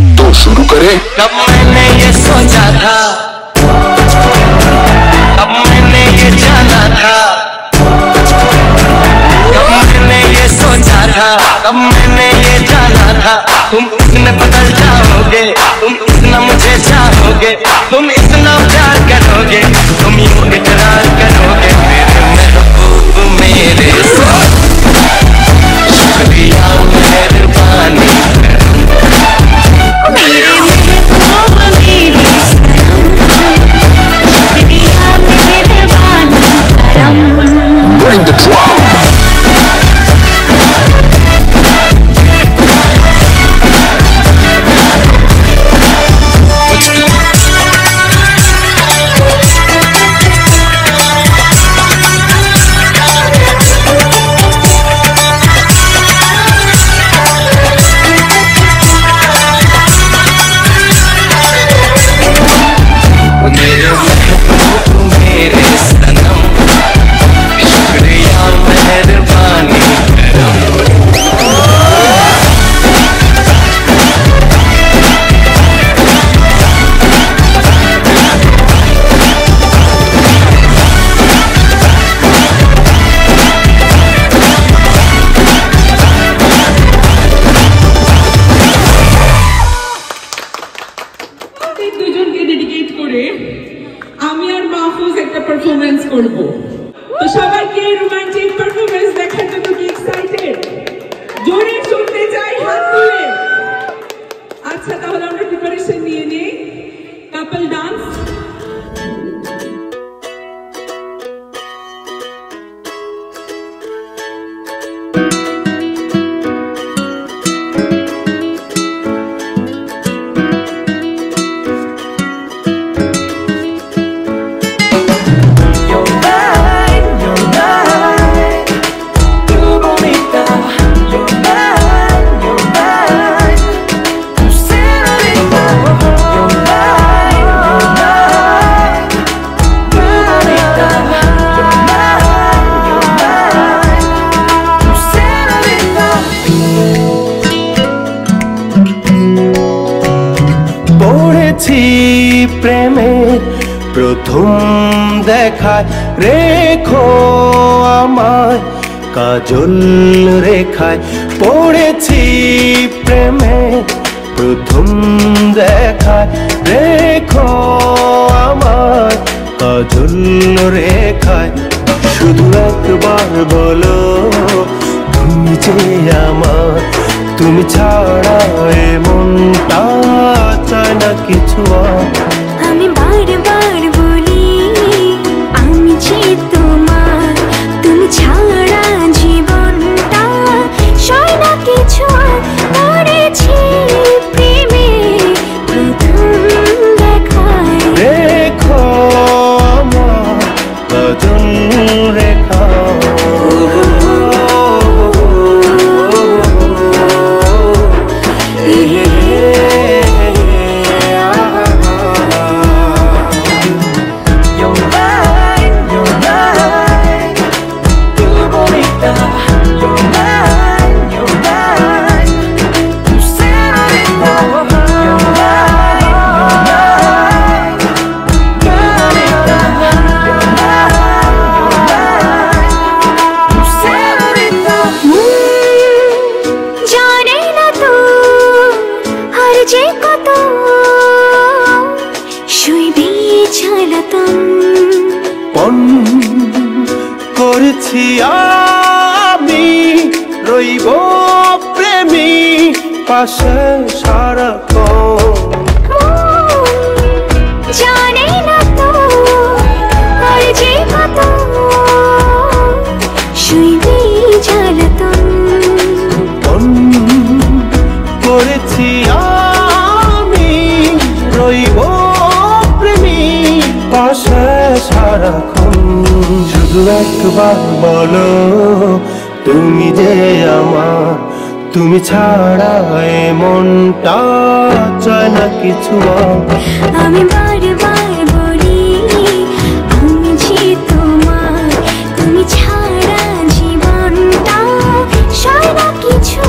कब मैंने ये सोचा था कब मैंने ये जाना था कब मैंने ये सोचा था कब मैंने ये जाना था तुम इतने बदल जाओगे तुम इतना मुझे चाहोगे तुम इतना प्यार करोगे तुम यूं इकरार करोगे मेरे महबूब मेरे शुक्रिया मेहरबानी Bring the drum. রেখো আমায় কাজল রেখায় পড়েছি প্রেমে প্রথম দেখায় রেখো আমায় কাজল রেখায় শুধু একবার বলো তুমি যে আমার তুমি ছাড়া এ মনটা চায় না কিছু আমি বারবার বলি যে কত শুইবি জ্বালাতন পণ করেছি আমি রইব প্রেমী পাশে সারাক্ষণ জানে না তো আর যে কত শুইবি জ্বালাতন পণ করেছি আমি রইব প্রেমী পাশে সারাক্ষণ শুধু একবার বলো তুমি যে আমার তুমি ছাড়া এ মনটা চায় না কিছু আমি বারবার বলি আমি যে তোমার তুমি ছাড়া জীবনটা সয় না কিছু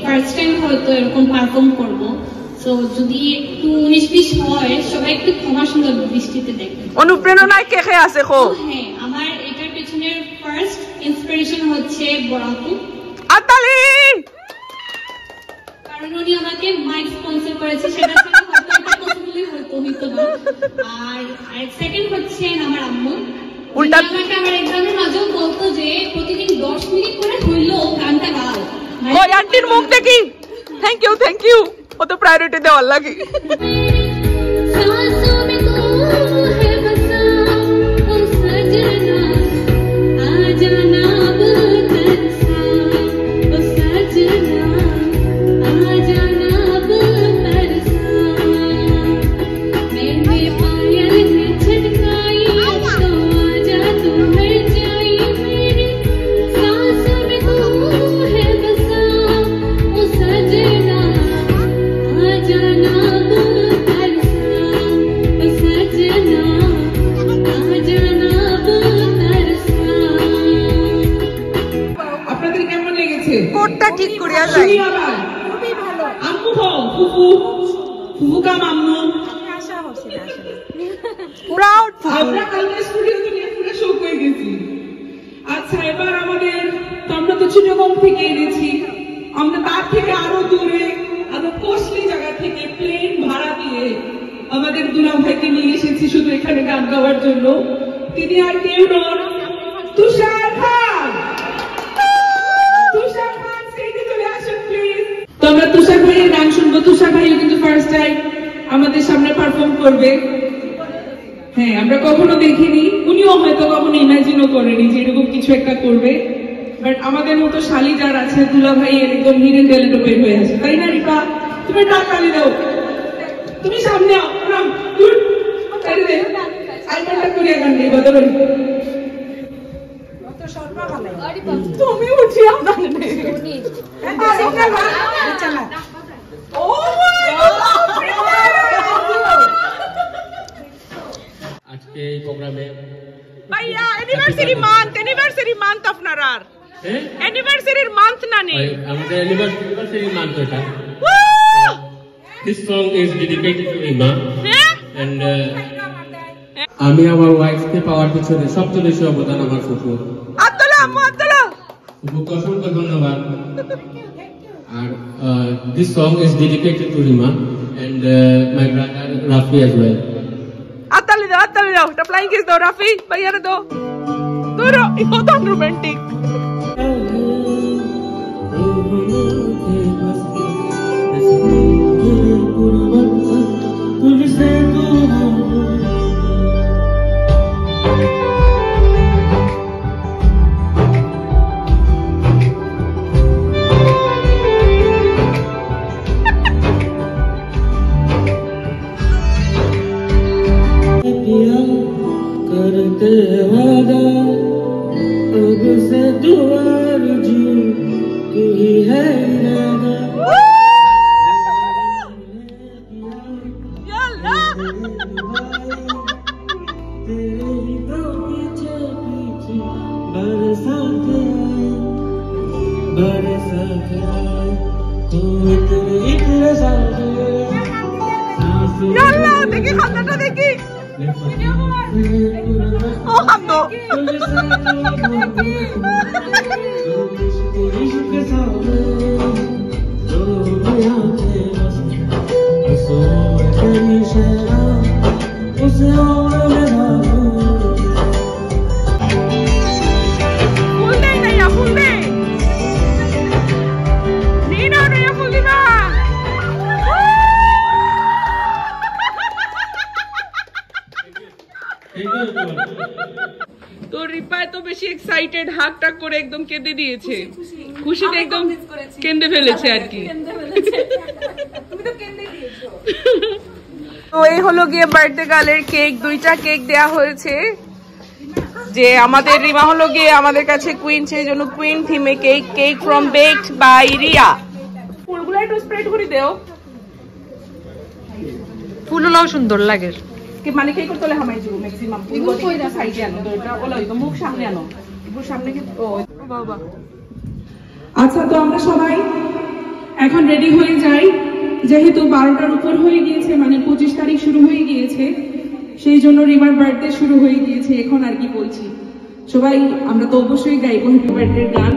ফার্স্ট টাইম হয়তো এরকম পারফর্ম করবো, তো যদি একটু 19-20 হয় সবাই একটু ক্ষমা সুন্দর দৃষ্টিতে দেখবেন। অনুপ্রেরণায় কে কে আছে খো? হ্যাঁ, আমার এটার পেছনের ফার্স্ট ইন্সপিরেশন হচ্ছে বড়াপু আতালি, কারণ উনি আমাকে মাইক স্পন্সর করেছে, সেটা ছাড়া হয়তো এটা পসিবলই হতো না। আর সেকেন্ড হচ্ছে আমার আম্মু, উল্টা আমাকে আমার এক্সামের মাঝেও বলতো যে প্রতিদিন 10 মিনিট করে হইলেও গানটা গাও। ওই আন্টির মুখ দেখি, থ্যাংক ইউ, ও তো প্রায়োরিটি দেওয়ার লাগে। কোটটা ঠিক করিয়া যাই। খুবই ভালো। আম্মু হো ফুফু কাম আম্মু আশা হচ্ছে না আসলে প্রাউড। আমরা কালকে স্টুডিওতে নিয়ে পুরো শো হয়ে গেছি। আচ্ছা, এবার আমাদের আমরা তো চিটাগং থেকে এনেছি, আমরা তার থেকে আরো দূরে আরো কস্টলি জায়গা থেকে প্লেন ভাড়া দিয়ে আমাদের দুলাল ভাইকে নিয়ে এসেছি শুধু এখানে গান গাওয়ার জন্য। তিনি আর কেউ নন, তুষার খান। তো আমরা তুষার ভাইয়ের গান শুনবো। তুষার ভাই কিন্তু ফার্স্ট টাইম আমাদের সামনে পারফর্ম করবে। হ্যাঁ, আমরা কখনো দেখিনি, উনিও হয়তো কখনো ইমাজিনও করেনি যে এরকম কিছু একটা করবে। বাট আমাদের মতো শালি যার আছে, দুলা ভাই একদম হিডেন ট্যালেন্ট বের হয়ে আছে, তাই না রিপা? তুমি টাকালি দাও, তুমি সামনে আও, আইমানটা করিয়া গান নেই বদল। তুমি উঠিয়া আজকে এই প্রোগ্রামে ভাইয়া অ্যানিভার্সারি মান্থ আপনার অ্যানিভার্সারির মান্থ না নেই, আমাদের অ্যানিভার্সারি মান্থ এটা। This song is dedicated to Ima and আমি আমার ওয়াইফকে পাওয়ার পিছনে সবচেয়ে বেশি অবদান আমার ফুফু। ফুফুকে অসংখ্য ধন্যবাদ। আর this song is dedicated to Ima and my brother Rafi as well. আতালি দাও, এটা ফ্লাইং কিস দাও রাফি ভাইয়ারে দাও। তোরা ইকো তো রোমান্টিক। करते वादा अब से दुआर जी तू ही है इरादा तेरे ही तो पीछे पीछे बरसाते तू इतने साथ देखी खाना देखी তো রিপায় তো বেশি এক্সাইটেড, হাক টাক করে একদম কেঁদে দিয়েছে, খুশিতে একদম কেঁদে ফেলেছে আর কি। তো এই হলো গিয়ে বার্থডে গার্লের কেক, 2টা কেক দেয়া হয়েছে। যে আমাদের রিমা হলো গিয়ে আমাদের কাছে কুইন, সেই জন্য কুইন থিমে cake, cake from baked by Riya. ফুলগুলো একটু স্প্রেড করে দেও, ফুলগুলোও সুন্দর লাগে। মানে কেক করতে হলে হামাই যাবো ম্যাক্সিমাম ফুলগুলো সাইডে আনো, তো এটা ওলা হইতো মুখ সামনে আনো, মুখ সামনে কি ও বাবা। আচ্ছা, তো আমরা সবাই এখন রেডি হয়ে যাই, যেহেতু 12টার উপর হয়ে গিয়েছে, মানে 25 তারিখ শুরু হয়ে গিয়েছে, সেই জন্য রিমার বার্থডে শুরু হয়ে গিয়েছে। এখন আর কি বলছি, সবাই আমরা তো অবশ্যই গাইবো হ্যাপি বার্থডে গান।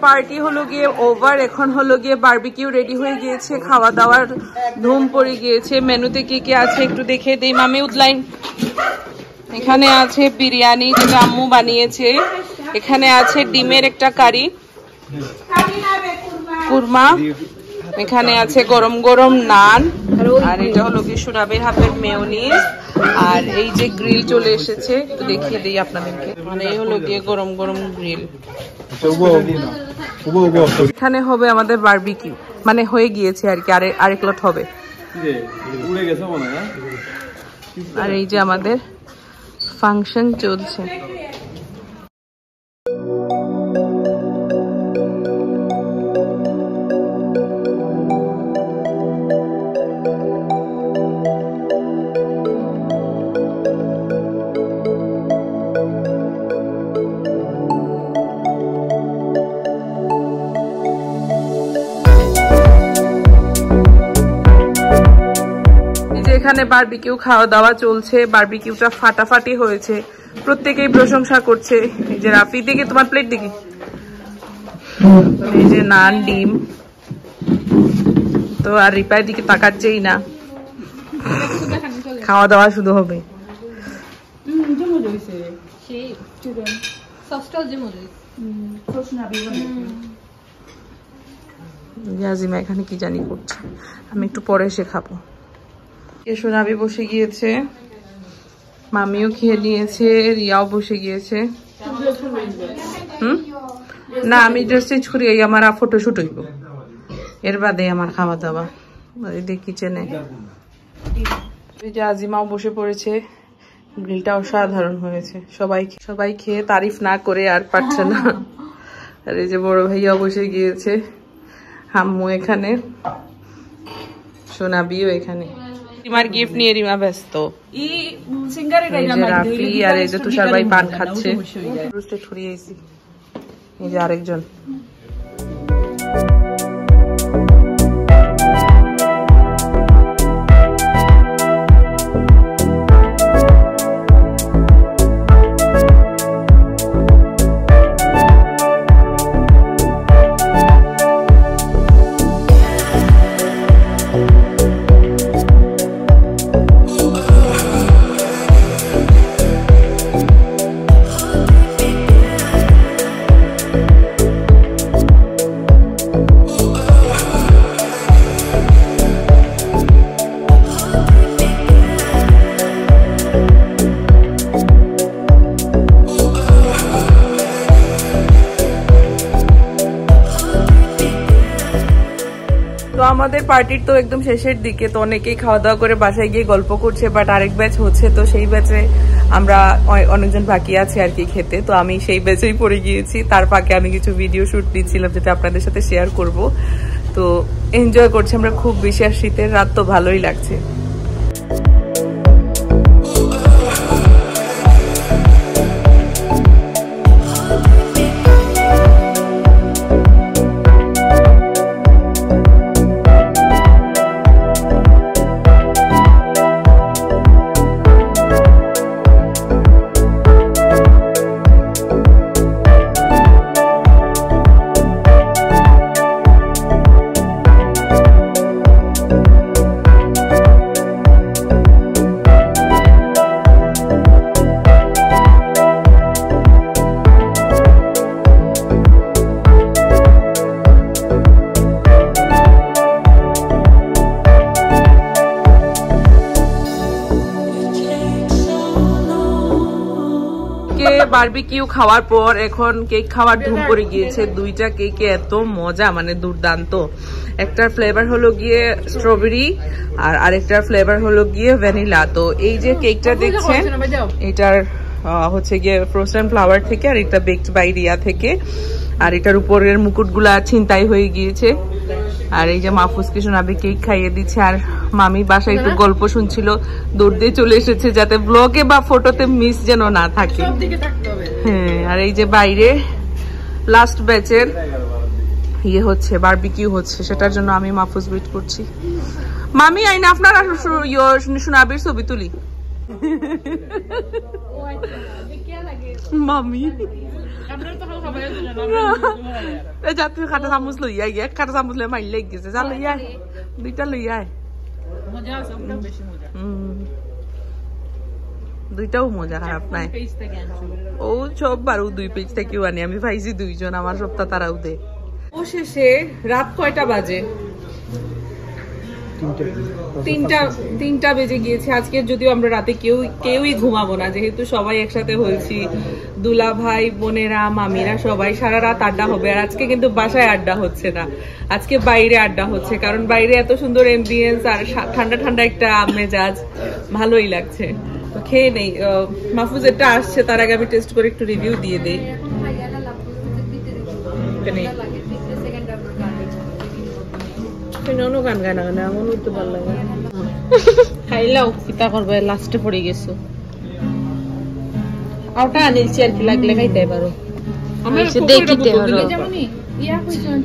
পার্টি হলো গিয়ে ওভার, এখন হলো গিয়ে বারবিকিউ রেডি হয়ে গিয়েছে, খাওয়া দাওয়ার ধুম পড়ে গিয়েছে। মেনুতে কি কি আছে একটু দেখে দেই মামি উদলাইন। এখানে আছে বিরিয়ানি যেটা আম্মু বানিয়েছে, এখানে আছে ডিমের একটা কারি, কুরমা, এখানে আছে গরম গরম নান, আর এটা হলো কি সুনাবের হাতের মেয়োনিজ, আর এই যে গ্রিল চলে এসেছে একটু দেখিয়ে দিই আপনাদেরকে, মানে এই হলো গিয়ে গরম গরম গ্রিল। এখানে হবে আমাদের বারবিকিউ, মানে হয়ে গিয়েছে আর কি, আরেক লট হবে। আর এই যে আমাদের ফাংশন চলছে। এখানে বারবিকিউ খাওয়া দাওয়া চলছে, বারবিকিউটা ফাটাফাটি হয়েছে, প্রত্যেকেই প্রশংসা করছে। এই যে রাফি দিকে তোমার প্লেট দিকে, এই যে নান ডিম, তো আর রিপাই দিকে তাকাচ্ছেই না, খাওয়া দাওয়া শুধু হবে। আজিমা এখানে কি জানি করছে, আমি একটু পরে এসে খাবো। সোনাবি বসে গিয়েছে, মামিও খেয়ে নিয়েছে, রিয়াও বসে গিয়েছে। না আমি ড্রেস চেঞ্জ করি, এই আমার ফটোশুট হইব, এর বাদে আমার খাওয়া দাওয়া কিচেনে। এই যে আজিমাও বসে পড়েছে, গ্রিলটা অসাধারণ হয়েছে, সবাই খেয়ে তারিফ না করে আর পারছে না। আর এই যে বড় ভাইয়া বসে গিয়েছে, হাম্মু এখানে, সোনাবিও এখানে। রিমার গিফট নিয়ে রিমা ব্যস্ত, রাফি আর এই যে তুষার ভাই পান খাচ্ছে, এই যে আরেকজন। আমাদের পার্টির তো একদম শেষের দিকে, তো অনেকেই খাওয়া দাওয়া করে বাসায় গিয়ে গল্প করছে, বাট আরেক ব্যাচ হচ্ছে, তো সেই ব্যাচে আমরা অনেকজন বাকি আছে আর কি খেতে, তো আমি সেই ব্যাচেই পড়ে গিয়েছি। তার ফাঁকে আমি কিছু ভিডিও শুট দিচ্ছিলাম যেটা আপনাদের সাথে শেয়ার করব, তো এনজয় করছি আমরা খুব বেশি, আর শীতের রাত তো ভালোই লাগছে। বারবিকিউ খাওয়ার পর এখন কেক খাওয়ার ধুম পড়ে গিয়েছে। দুইটা কেকে এত মজা, মানে দুর্দান্ত। একটার ফ্লেভার হলো গিয়ে স্ট্রবেরি আর আরেকটার ফ্লেভার হলো গিয়ে ভ্যানিলা। তো এই যে কেকটা দেখছেন এটার হচ্ছে গিয়ে ফ্রোজেন ফ্লাওয়ার থেকে, আর এটা বেকড বাই রিয়া থেকে, আর এটার উপরের মুকুটগুলা ছিনতাই হয়ে গিয়েছে। আর এই যে মাহফুজকে সোনাবি কেক খাইয়ে দিচ্ছে, আর মামি বাসায় একটু গল্প শুনছিল, দৌড় দিয়ে চলে এসেছে যাতে ব্লগে বা ফটোতে মিস যেন না থাকে। হ্যাঁ, আর এই যে বাইরে লাস্ট ব্যাচের ইয়ে হচ্ছে, বারবিকিউ হচ্ছে, সেটার জন্য আমি মাহফুজ ওয়েট করছি। মামি আইনা আপনার সোনাবির ছবি তুলি। মামি যা তুই কাটা চামচ লই আই এক কাটা চামচ লই মাইল লেগে গেছে যা লই আয় দুইটা লই আয় দুইটাও মজা খারাপ নাই ও সব বারো 2 পেজ থেকে আনি আমি পাইছি 2 জন আমার সপ্তাহ তারাও দে ও শেষে রাত কয়টা বাজে 3টা বেজে গিয়েছে আজকে যদিও আমরা রাতে কেউই ঘুমাবো না যেহেতু সবাই একসাথে হয়েছি দুলা ভাই বোনেরা মামিরা সবাই সারা রাত আড্ডা হবে আর আজকে কিন্তু বাসায় আড্ডা হচ্ছে না আজকে বাইরে আড্ডা হচ্ছে কারণ বাইরে এত সুন্দর এমবিয়েন্স আর ঠান্ডা ঠান্ডা একটা মেজাজ ভালোই লাগছে তো খেয়ে নেই মাহফুজেরটা আসছে তার আগে আমি টেস্ট করে একটু রিভিউ দিয়ে দেই গান গায় না গান এমন উঠতে ভালো লাগে খাইলাও পিতা করবে লাস্টে পড়ে গেছো আওটা আনিলছি আর কি লাগলে খাইতে পারো আমি দেখিতে পারো যেমন ইয়া কইছেন